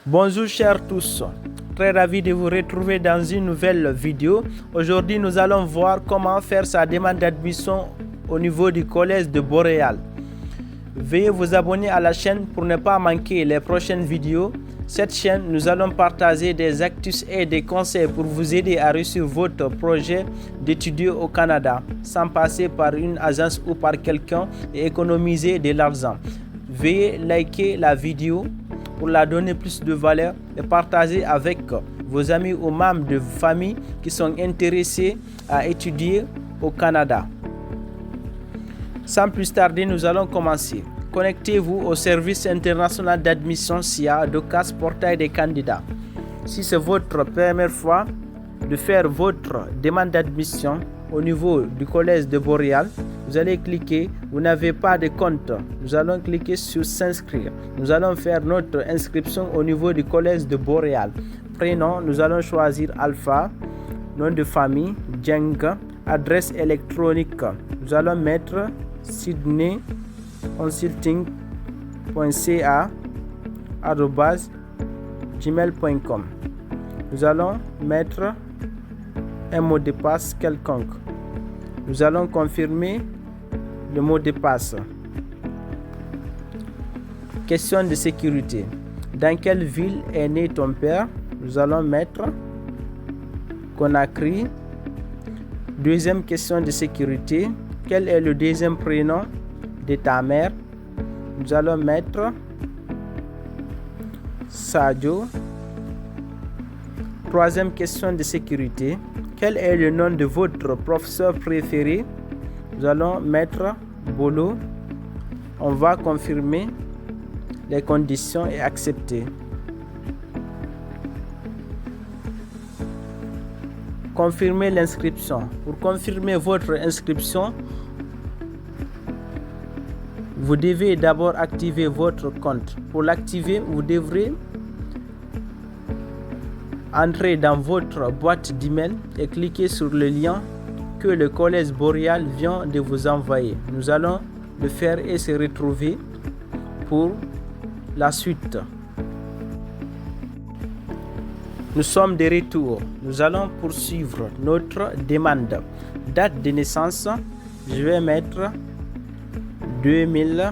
Bonjour chers tous, très ravi de vous retrouver dans une nouvelle vidéo. Aujourd'hui nous allons voir comment faire sa demande d'admission au niveau du collège de Boréal. Veuillez vous abonner à la chaîne pour ne pas manquer les prochaines vidéos. Cette chaîne, nous allons partager des astuces et des conseils pour vous aider à réussir votre projet d'étudier au Canada sans passer par une agence ou par quelqu'un et économiser de l'argent. Veuillez liker la vidéo pour la donner plus de valeur et partager avec vos amis ou membres de famille qui sont intéressés à étudier au Canada. Sans plus tarder, nous allons commencer. Connectez-vous au service international d'admission SIA d'OCAS Portail des candidats. Si c'est votre première fois de faire votre demande d'admission au niveau du collège de Boréal, vous allez cliquer, vous n'avez pas de compte, nous allons cliquer sur s'inscrire. Nous allons faire notre inscription au niveau du collège de Boréal. Prénom, nous allons choisir Alpha, nom de famille, Djeng, adresse électronique. Nous allons mettre sydneyconsulting.ca@gmail.com. Nous allons mettre un mot de passe quelconque. Nous allons confirmer le mot de passe. Question de sécurité. Dans quelle ville est né ton père? Nous allons mettre Conakry. Deuxième question de sécurité. Quel est le deuxième prénom de ta mère? Nous allons mettre Sadio. Troisième question de sécurité. Quel est le nom de votre professeur préféré? Nous allons mettre Bolo. On va confirmer les conditions et accepter. Confirmer l'inscription. Pour confirmer votre inscription, vous devez d'abord activer votre compte. Pour l'activer, vous devrez entrer dans votre boîte d'email et cliquer sur le lien que le collège Boréal vient de vous envoyer. Nous allons le faire et se retrouver pour la suite. Nous sommes de retour. Nous allons poursuivre notre demande. Date de naissance, je vais mettre 2000,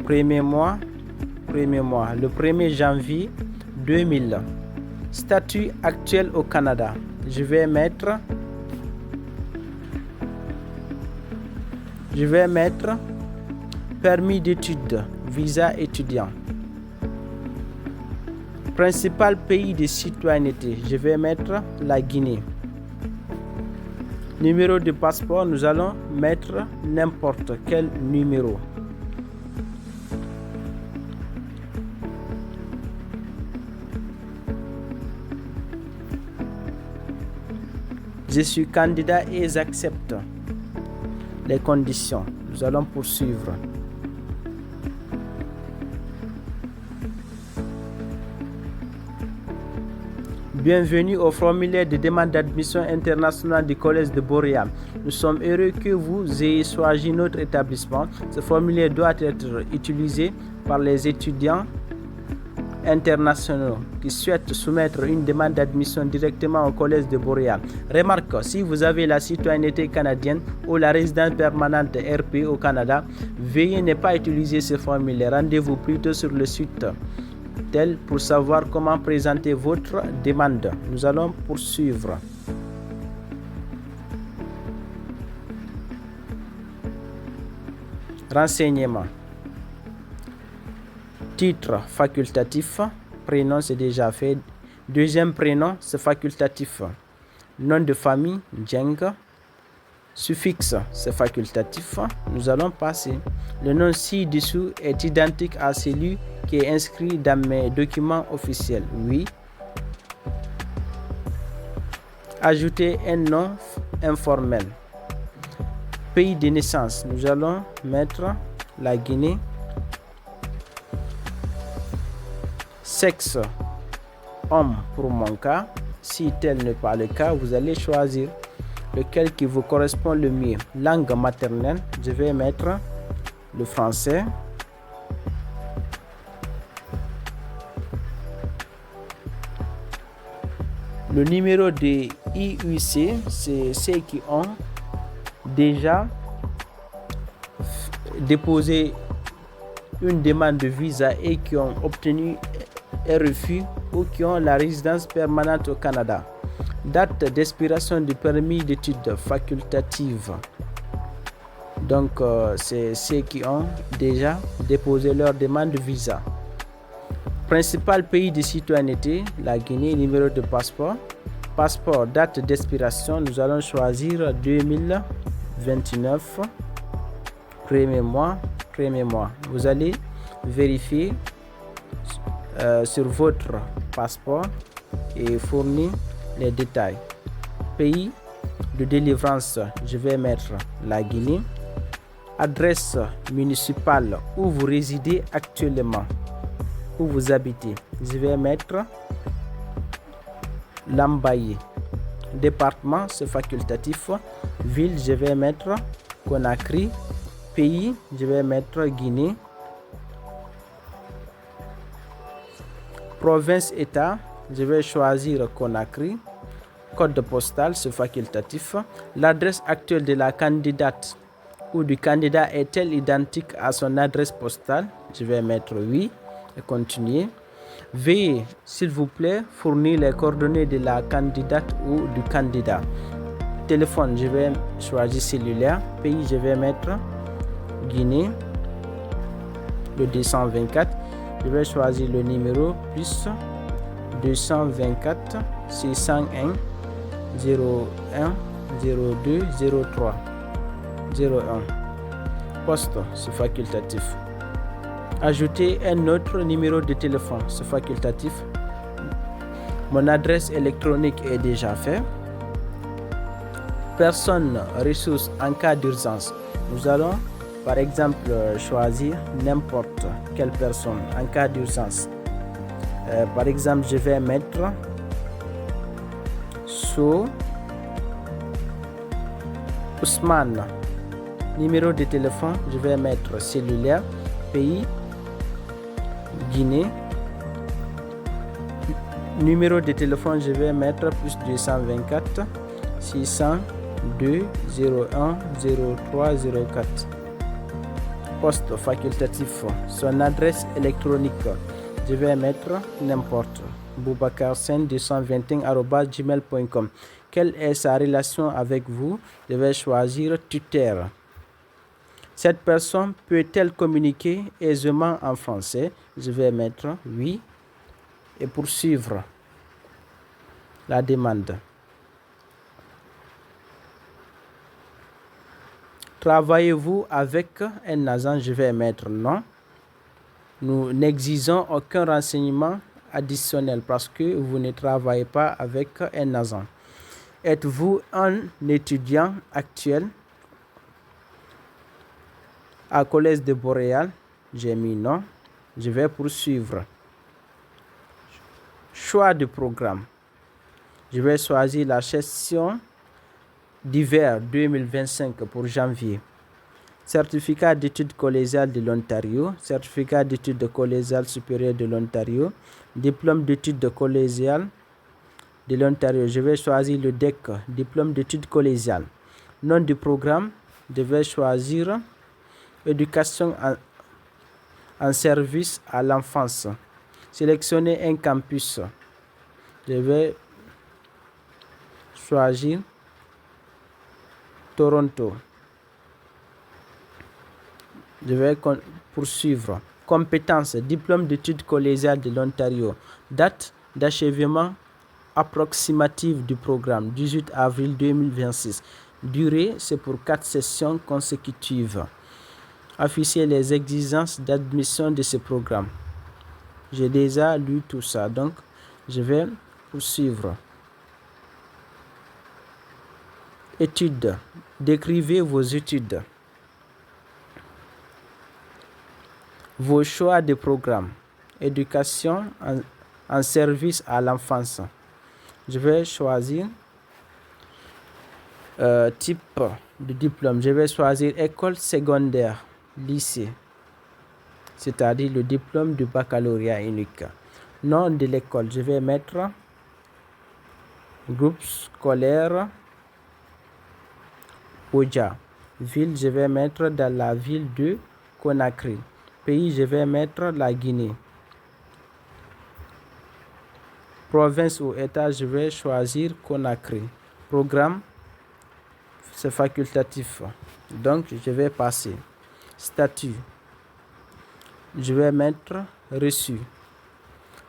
premier mois, le 1er janvier 2000. Statut actuel au Canada, je vais mettre permis d'études, visa étudiant. Principal pays de citoyenneté, je vais mettre la Guinée. Numéro de passeport, nous allons mettre n'importe quel numéro. Je suis candidat et j'accepte les conditions. Nous allons poursuivre. Bienvenue au formulaire de demande d'admission internationale du collège de Boréal. Nous sommes heureux que vous ayez choisi notre établissement. Ce formulaire doit être utilisé par les étudiants internationaux qui souhaitent soumettre une demande d'admission directement au collège de Boréal. Remarque, si vous avez la citoyenneté canadienne ou la résidence permanente RP au Canada, veuillez ne pas utiliser ce formulaire. Rendez-vous plutôt sur le site tel pour savoir comment présenter votre demande. Nous allons poursuivre. Renseignements. Titre facultatif. Prénom, c'est déjà fait. Deuxième prénom, c'est facultatif. Nom de famille, Djeng. Suffixe, c'est facultatif. Nous allons passer. Le nom ci-dessous est identique à celui qui est inscrit dans mes documents officiels. Oui. Ajouter un nom informel. Pays de naissance, nous allons mettre la Guinée. Sexe, homme pour mon cas. Si tel n'est pas le cas, vous allez choisir lequel qui vous correspond le mieux. Langue maternelle, je vais mettre le français. Le numéro de IUC, c'est ceux qui ont déjà déposé une demande de visa et qui ont obtenu un refus ou qui ont la résidence permanente au Canada. Date d'expiration du permis d'études facultatives. Donc, c'est ceux qui ont déjà déposé leur demande de visa. Principal pays de citoyenneté, la Guinée, numéro de passeport. Passeport, date d'expiration, nous allons choisir 2029, premier mois. Vous allez vérifier sur votre passeport et fournir les détails. Pays de délivrance, je vais mettre la Guinée. Adresse municipale où vous résidez actuellement, où vous habitez, je vais mettre Lambaye. Département, c'est facultatif. Ville, je vais mettre Conakry. Pays, je vais mettre Guinée. Province, État, je vais choisir Conakry. Code postal, c'est facultatif. L'adresse actuelle de la candidate ou du candidat est-elle identique à son adresse postale? Je vais mettre oui et continuer. Veuillez, s'il vous plaît, fournir les coordonnées de la candidate ou du candidat. Téléphone, je vais choisir cellulaire. Pays, je vais mettre Guinée. Le 224. Je vais choisir le numéro plus 224 601 01 02 03 01. Poste, c'est facultatif. Ajouter un autre numéro de téléphone, c'est facultatif. Mon adresse électronique est déjà faite. Personne ressource en cas d'urgence. Nous allons par exemple choisir n'importe quelle personne en cas d'urgence. Par exemple, je vais mettre Ousmane. Numéro de téléphone, je vais mettre cellulaire. Pays, Guinée. Numéro de téléphone, je vais mettre plus 224 602 01 03 04. Poste facultatif. Son adresse électronique, je vais mettre n'importe. boubacarsen221@gmail.com. Quelle est sa relation avec vous? Je vais choisir tuteur. Cette personne peut-elle communiquer aisément en français? Je vais mettre oui et poursuivre la demande. Travaillez-vous avec un agent? Je vais mettre non. Nous n'exigeons aucun renseignement additionnel parce que vous ne travaillez pas avec un agent. Êtes-vous un étudiant actuel à Collège de Boréal? J'ai mis non. Je vais poursuivre. Choix de programme. Je vais choisir la session d'hiver 2025 pour janvier. Certificat d'études collégiales de l'Ontario, certificat d'études collégiales supérieures de l'Ontario, diplôme d'études collégiales de l'Ontario. Je vais choisir le DEC, diplôme d'études collégiales. Nom du programme, je vais choisir éducation en service à l'enfance. Sélectionner un campus. Je vais choisir Toronto. Je vais poursuivre. Compétences, diplôme d'études collégiales de l'Ontario. Date d'achèvement approximative du programme, 18 avril 2026. Durée, c'est pour 4 sessions consécutives. Afficher les exigences d'admission de ce programme. J'ai déjà lu tout ça, donc je vais poursuivre. Études. Décrivez vos études. Vos choix de programme. Éducation en service à l'enfance. Je vais choisir type de diplôme. Je vais choisir école secondaire, lycée, c'est-à-dire le diplôme du baccalauréat unique. Nom de l'école, je vais mettre Groupe scolaire Oja. Ville, je vais mettre dans la ville de Conakry. Pays, je vais mettre la Guinée. Province ou État, je vais choisir Conakry. Programme, c'est facultatif. Donc, je vais passer. Statut, je vais mettre reçu.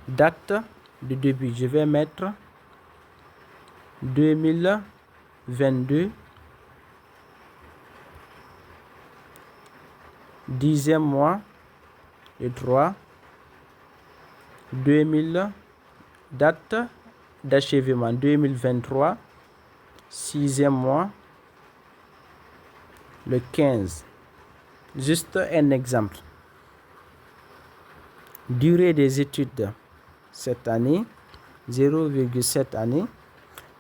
Date de début, je vais mettre 2022. 10e mois et 3. 2000. Date d'achèvement 2023. 6e mois. Le 15. Juste un exemple. Durée des études cette année, 0,7 année.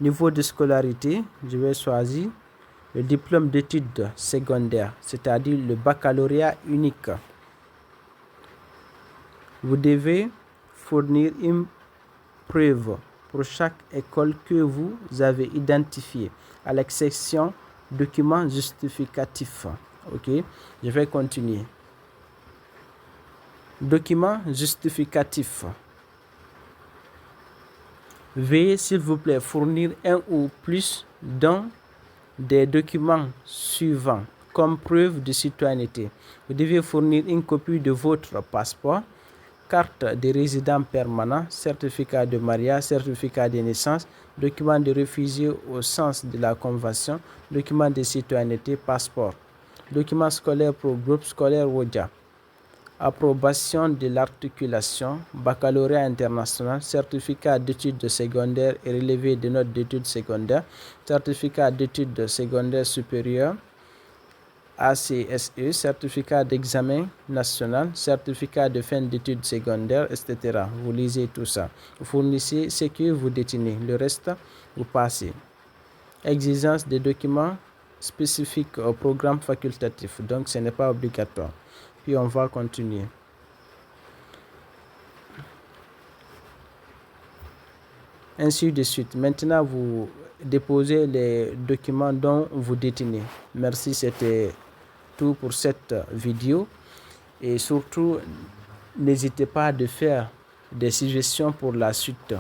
Niveau de scolarité, je vais choisir le diplôme d'études secondaires, c'est-à-dire le baccalauréat unique. Vous devez fournir une preuve pour chaque école que vous avez identifiée, à l'exception document justificatif. Ok, je vais continuer. Document justificatif. Veuillez s'il vous plaît fournir un ou plus d'un des documents suivants comme preuve de citoyenneté. Vous devez fournir une copie de votre passeport, carte de résident permanent, certificat de mariage, certificat de naissance, document de réfugié au sens de la convention, document de citoyenneté, passeport, document scolaire pour groupe scolaire Oja, approbation de l'articulation, baccalauréat international, certificat d'études secondaires et relevé de notes d'études secondaires, certificat d'études secondaires supérieures, ACSE, certificat d'examen national, certificat de fin d'études secondaires, etc. Vous lisez tout ça. Vous fournissez ce que vous détenez. Le reste, vous passez. Exigence des documents spécifiques au programme facultatif. Donc, ce n'est pas obligatoire. Puis, on va continuer. Ainsi de suite. Maintenant, vous déposez les documents dont vous détenez. Merci, c'était tout pour cette vidéo. Et surtout, n'hésitez pas à faire des suggestions pour la suite.